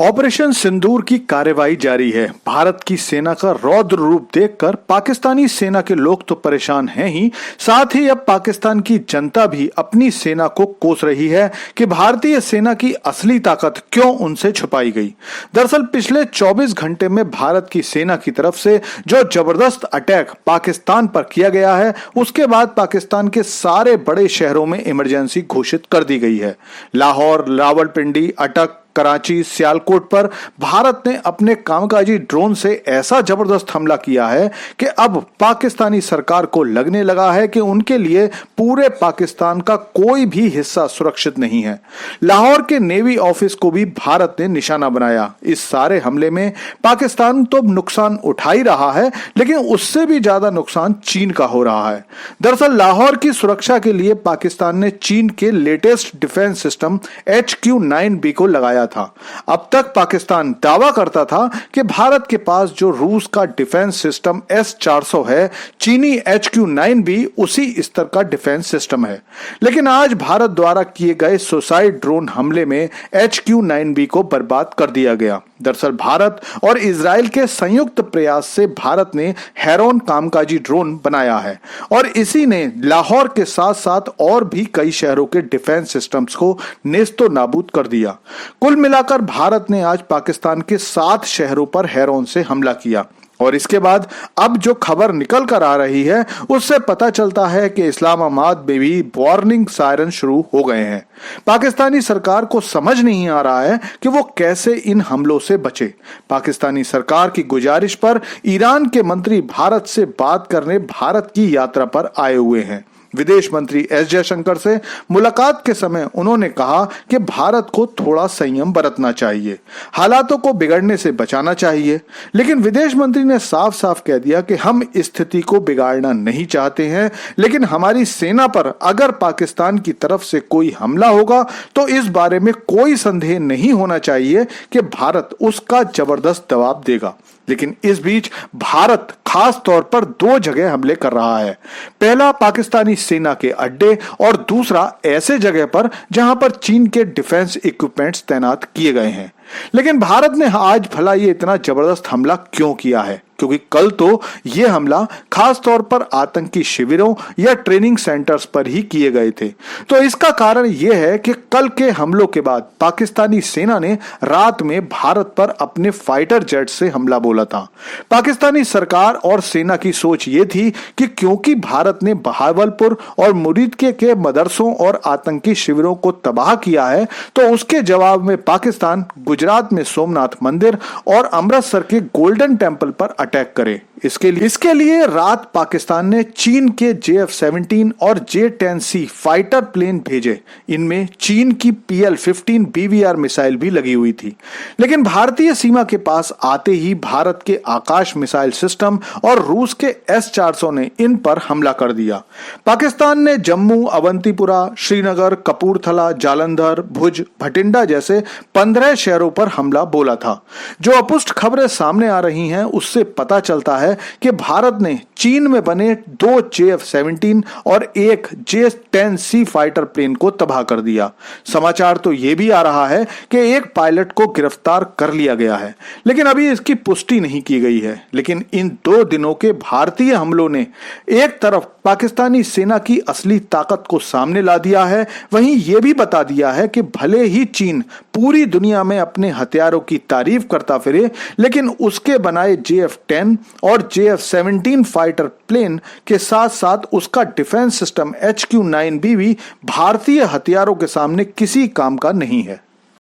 Operation सिंदूर की कार्रवाई जारी है। भारत की सेना का रौद्र रूप देखकर पाकिस्तानी सेना के लोग तो परेशान हैं ही, साथ ही अब पाकिस्तान की जनता भी अपनी सेना को कोस रही है कि भारतीय सेना की असली ताकत क्यों उनसे छुपाई गई। दरअसल पिछले 24 घंटे में भारत की सेना की तरफ से जो जबरदस्त अटैक पाकिस्तान पर किया गया है, उसके बाद पाकिस्तान के सारे बड़े शहरों में इमरजेंसी घोषित कर दी गई है। लाहौर, रावलपिंडी, अटक, कराची, सियालकोट पर भारत ने अपने कामकाजी ड्रोन से ऐसा जबरदस्त हमला किया है कि अब पाकिस्तानी सरकार को लगने लगा है कि उनके लिए पूरे पाकिस्तान का कोई भी हिस्सा सुरक्षित नहीं है। लाहौर के नेवी ऑफिस को भी भारत ने निशाना बनाया। इस सारे हमले में पाकिस्तान तो नुकसान उठा ही रहा है, लेकिन उससे भी ज्यादा नुकसान चीन का हो रहा है। दरअसल लाहौर की सुरक्षा के लिए पाकिस्तान ने चीन के लेटेस्ट डिफेंस सिस्टम HQ-9B को लगाया था। अब तक पाकिस्तान दावा करता था कि भारत के पास जो रूस का डिफेंस सिस्टम S-400 है, चीनी HQ-9B उसी स्तर का डिफेंस सिस्टम है। लेकिन आज भारत द्वारा किए गए सुसाइड ड्रोन हमले में HQ-9B को बर्बाद कर दिया गया। दरअसल भारत और इजराइल के संयुक्त प्रयास से भारत ने हेरोन कामकाजी ड्रोन बनाया है और इसी ने लाहौर के साथ साथ और भी कई शहरों के डिफेंस सिस्टम्स को नेस्तो नाबूद कर दिया। कुल मिलाकर भारत ने आज पाकिस्तान के 7 शहरों पर हेरोन से हमला किया और इसके बाद अब जो खबर निकल कर आ रही है, उससे पता चलता है कि इस्लामाबाद में भी वार्निंग सायरन शुरू हो गए हैं। पाकिस्तानी सरकार को समझ नहीं आ रहा है कि वो कैसे इन हमलों से बचे। पाकिस्तानी सरकार की गुजारिश पर ईरान के मंत्री भारत से बात करने भारत की यात्रा पर आए हुए हैं। विदेश मंत्री S जयशंकर से मुलाकात के समय उन्होंने कहा कि भारत को थोड़ा संयम बरतना चाहिए, हालातों को बिगड़ने से बचाना चाहिए। लेकिन विदेश मंत्री ने साफ साफ कह दिया कि हम स्थिति को बिगाड़ना नहीं चाहते हैं, लेकिन हमारी सेना पर अगर पाकिस्तान की तरफ से कोई हमला होगा तो इस बारे में कोई संदेह नहीं होना चाहिए कि भारत उसका जबरदस्त जवाब देगा। लेकिन इस बीच भारत खास तौर पर 2 जगह हमले कर रहा है। पहला पाकिस्तानी सेना के अड्डे और दूसरा ऐसे जगह पर जहां पर चीन के डिफेंस इक्विपमेंट्स तैनात किए गए हैं। लेकिन भारत ने आज भला ये इतना जबरदस्त हमला क्यों किया है? क्योंकि कल तो यह हमला खास तौर पर आतंकी शिविरों या ट्रेनिंग सेंटर्स पर ही किए गए थे। तो इसका कारण यह है कि कल के हमलों के बाद पाकिस्तानी सेना ने रात में भारत पर अपने फाइटर जेट से हमला बोला था। पाकिस्तानी सरकार और सेना की सोच ये थी कि क्योंकि भारत ने बहावलपुर और मुरीदके के मदरसों और आतंकी शिविरों को तबाह किया है, तो उसके जवाब में पाकिस्तान गुजरात में सोमनाथ मंदिर और अमृतसर के गोल्डन टेंपल पर अटैक करे। इसके लिए रात पाकिस्तान ने चीन के JF-17 और J-10C फाइटर प्लेन भेजे। इनमें चीन की PL-15 BVR मिसाइल भी लगी हुई थी। लेकिन भारतीय सीमा के पास आते ही भारत के आकाश मिसाइल सिस्टम और रूस के S-400 ने इन पर हमला कर दिया। पाकिस्तान ने जम्मू, अवंतीपुरा, श्रीनगर, कपूरथला, जालंधर, भुज, भटिंडा जैसे 15 शहरों पर हमला बोला था। जो अपुष्ट खबरें सामने आ रही हैं, उससे पता चलता है कि भारत ने चीन में बने 2 JF-17 और 1 J-10C फाइटर प्लेन को तबाह कर दिया। समाचार तो यह भी आ रहा है कि एक पायलट को गिरफ्तार कर लिया गया है, लेकिन अभी इसकी पुष्टि नहीं की गई है। लेकिन इन 2 दिनों के भारतीय हमलों ने एक तरफ पाकिस्तानी सेना की असली ताकत को सामने ला दिया है, वहीं यह भी बता दिया है कि भले ही चीन पूरी दुनिया में अपने हथियारों की तारीफ करता फिरे, लेकिन उसके बनाए JF-10 और JF-17 फाइटर प्लेन के साथ साथ उसका डिफेंस सिस्टम HQ-9B भी भारतीय हथियारों के सामने किसी काम का नहीं है।